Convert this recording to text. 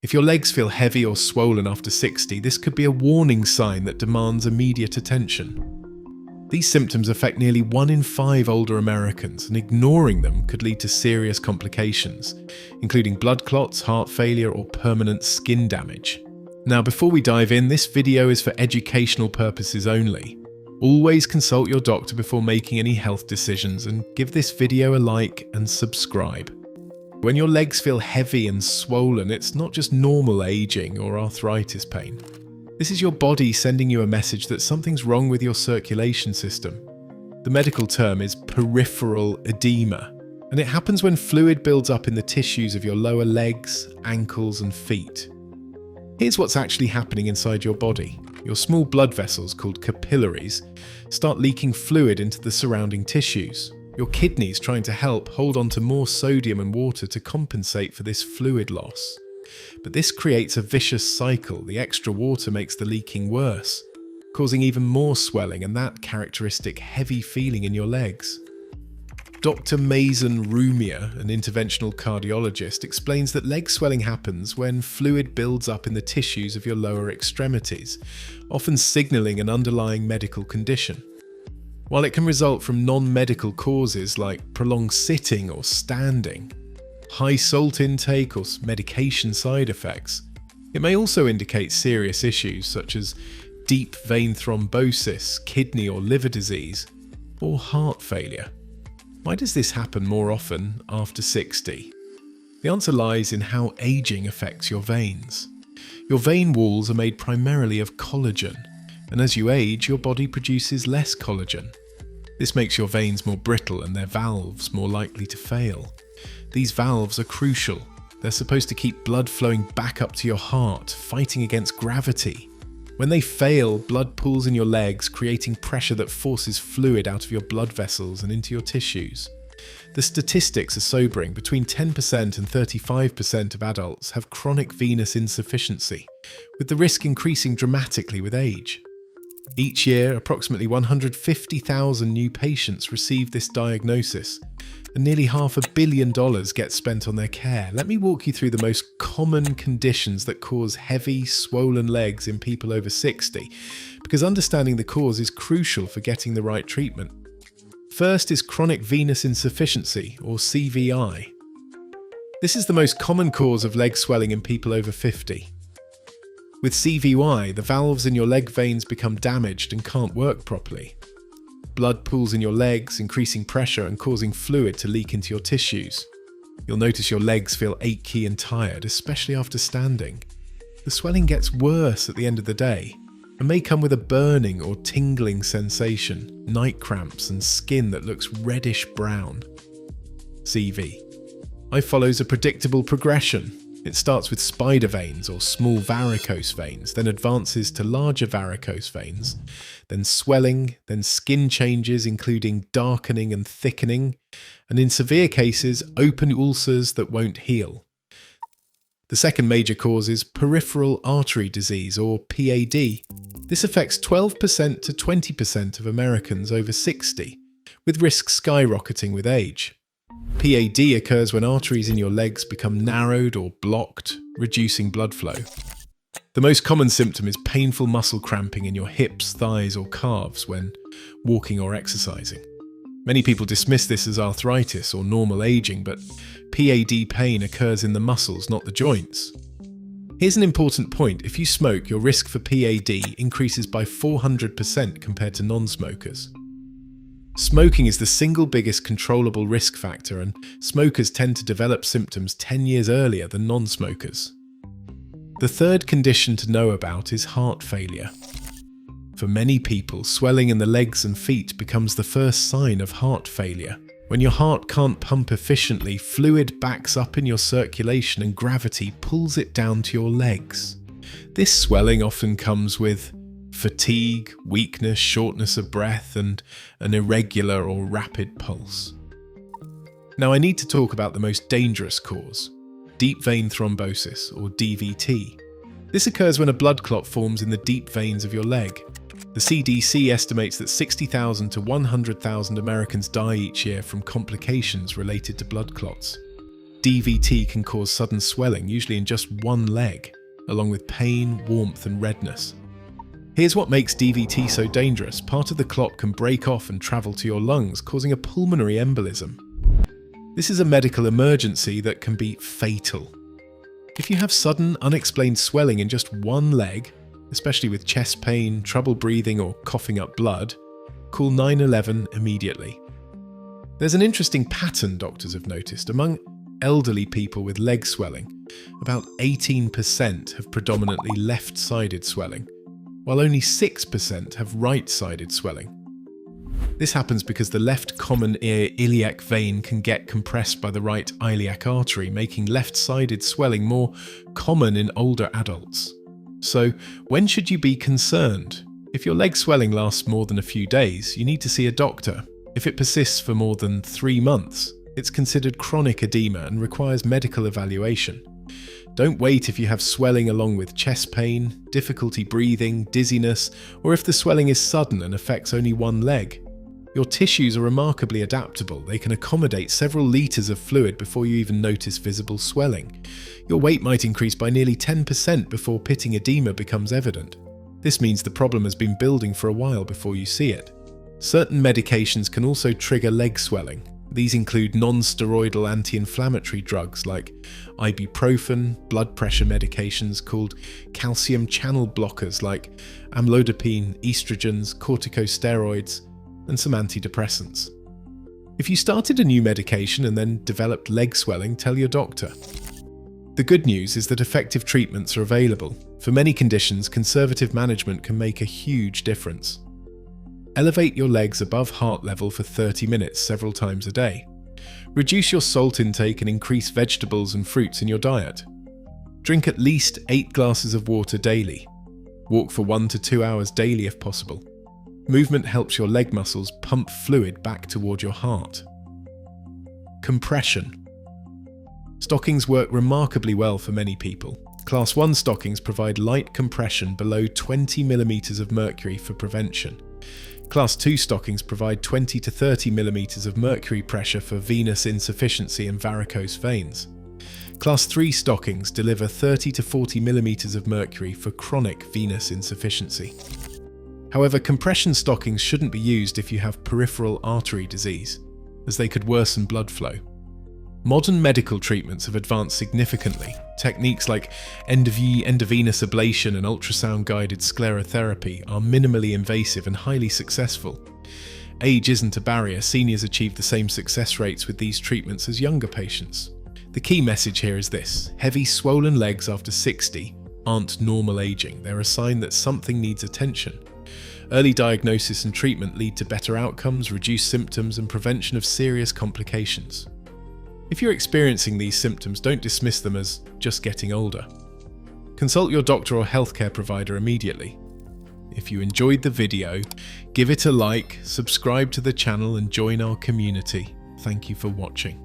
If your legs feel heavy or swollen after 60, this could be a warning sign that demands immediate attention. These symptoms affect nearly 1 in 5 older Americans, and ignoring them could lead to serious complications, including blood clots, heart failure, or permanent skin damage. Now, before we dive in, this video is for educational purposes only. Always consult your doctor before making any health decisions, and give this video a like and subscribe. When your legs feel heavy and swollen, it's not just normal aging or arthritis pain. This is your body sending you a message that something's wrong with your circulation system. The medical term is peripheral edema, and it happens when fluid builds up in the tissues of your lower legs, ankles, and feet. Here's what's actually happening inside your body. Your small blood vessels, called capillaries, start leaking fluid into the surrounding tissues. Your kidneys, trying to help, hold on to more sodium and water to compensate for this fluid loss. But this creates a vicious cycle. The extra water makes the leaking worse, causing even more swelling and that characteristic heavy feeling in your legs. Dr. Mason Rumia, an interventional cardiologist, explains that leg swelling happens when fluid builds up in the tissues of your lower extremities, often signaling an underlying medical condition. While it can result from non-medical causes like prolonged sitting or standing, high salt intake or medication side effects, it may also indicate serious issues such as deep vein thrombosis, kidney or liver disease, or heart failure. Why does this happen more often after 60? The answer lies in how aging affects your veins. Your vein walls are made primarily of collagen, and as you age, your body produces less collagen. This makes your veins more brittle and their valves more likely to fail. These valves are crucial. They're supposed to keep blood flowing back up to your heart, fighting against gravity. When they fail, blood pools in your legs, creating pressure that forces fluid out of your blood vessels and into your tissues. The statistics are sobering. Between 10% and 35% of adults have chronic venous insufficiency, with the risk increasing dramatically with age. Each year, approximately 150,000 new patients receive this diagnosis, and nearly $500 million gets spent on their care. Let me walk you through the most common conditions that cause heavy, swollen legs in people over 60, because understanding the cause is crucial for getting the right treatment. First is chronic venous insufficiency, or CVI. This is the most common cause of leg swelling in people over 50. With CVI, the valves in your leg veins become damaged and can't work properly. Blood pools in your legs, increasing pressure and causing fluid to leak into your tissues. You'll notice your legs feel achy and tired, especially after standing. The swelling gets worse at the end of the day and may come with a burning or tingling sensation, night cramps and skin that looks reddish-brown. CV follows a predictable progression. It starts with spider veins or small varicose veins, then advances to larger varicose veins, then swelling, then skin changes including darkening and thickening, and in severe cases, open ulcers that won't heal. The second major cause is peripheral artery disease, or PAD. This affects 12% to 20% of Americans over 60, with risk skyrocketing with age. PAD occurs when arteries in your legs become narrowed or blocked, reducing blood flow. The most common symptom is painful muscle cramping in your hips, thighs, or calves when walking or exercising. Many people dismiss this as arthritis or normal aging, but PAD pain occurs in the muscles, not the joints. Here's an important point. If you smoke, your risk for PAD increases by 400% compared to non-smokers. Smoking is the single biggest controllable risk factor, and smokers tend to develop symptoms 10 years earlier than non-smokers. The third condition to know about is heart failure. For many people, swelling in the legs and feet becomes the first sign of heart failure. When your heart can't pump efficiently, fluid backs up in your circulation and gravity pulls it down to your legs. This swelling often comes with fatigue, weakness, shortness of breath, and an irregular or rapid pulse. Now I need to talk about the most dangerous cause, deep vein thrombosis, or DVT. This occurs when a blood clot forms in the deep veins of your leg. The CDC estimates that 60,000 to 100,000 Americans die each year from complications related to blood clots. DVT can cause sudden swelling, usually in just one leg, along with pain, warmth, and redness. Here's what makes DVT so dangerous. Part of the clot can break off and travel to your lungs, causing a pulmonary embolism. This is a medical emergency that can be fatal. If you have sudden, unexplained swelling in just one leg, especially with chest pain, trouble breathing, or coughing up blood, call 911 immediately. There's an interesting pattern doctors have noticed. Among elderly people with leg swelling, about 18% have predominantly left-sided swelling, while only 6% have right-sided swelling. This happens because the left common ear iliac vein can get compressed by the right iliac artery, making left-sided swelling more common in older adults. So, when should you be concerned? If your leg swelling lasts more than a few days, you need to see a doctor. If it persists for more than 3 months, it's considered chronic edema and requires medical evaluation. Don't wait if you have swelling along with chest pain, difficulty breathing, dizziness, or if the swelling is sudden and affects only one leg. Your tissues are remarkably adaptable. They can accommodate several litres of fluid before you even notice visible swelling. Your weight might increase by nearly 10% before pitting edema becomes evident. This means the problem has been building for a while before you see it. Certain medications can also trigger leg swelling. These include non-steroidal anti-inflammatory drugs like ibuprofen, blood pressure medications called calcium channel blockers like amlodipine, estrogens, corticosteroids, and some antidepressants. If you started a new medication and then developed leg swelling, tell your doctor. The good news is that effective treatments are available. For many conditions, conservative management can make a huge difference. Elevate your legs above heart level for 30 minutes several times a day. Reduce your salt intake and increase vegetables and fruits in your diet. Drink at least 8 glasses of water daily. Walk for 1 to 2 hours daily if possible. Movement helps your leg muscles pump fluid back toward your heart. Compression. Stockings work remarkably well for many people. Class 1 stockings provide light compression below 20 mm of mercury for prevention. Class 2 stockings provide 20 to 30 mm of mercury pressure for venous insufficiency and varicose veins. Class 3 stockings deliver 30 to 40 mm of mercury for chronic venous insufficiency. However, compression stockings shouldn't be used if you have peripheral artery disease, as they could worsen blood flow. Modern medical treatments have advanced significantly. Techniques like endovenous ablation and ultrasound-guided sclerotherapy are minimally invasive and highly successful. Age isn't a barrier. Seniors achieve the same success rates with these treatments as younger patients. The key message here is this: heavy, swollen legs after 60 aren't normal aging. They're a sign that something needs attention. Early diagnosis and treatment lead to better outcomes, reduced symptoms, and prevention of serious complications. If you're experiencing these symptoms, don't dismiss them as just getting older. Consult your doctor or healthcare provider immediately. If you enjoyed the video, give it a like, subscribe to the channel, and join our community. Thank you for watching.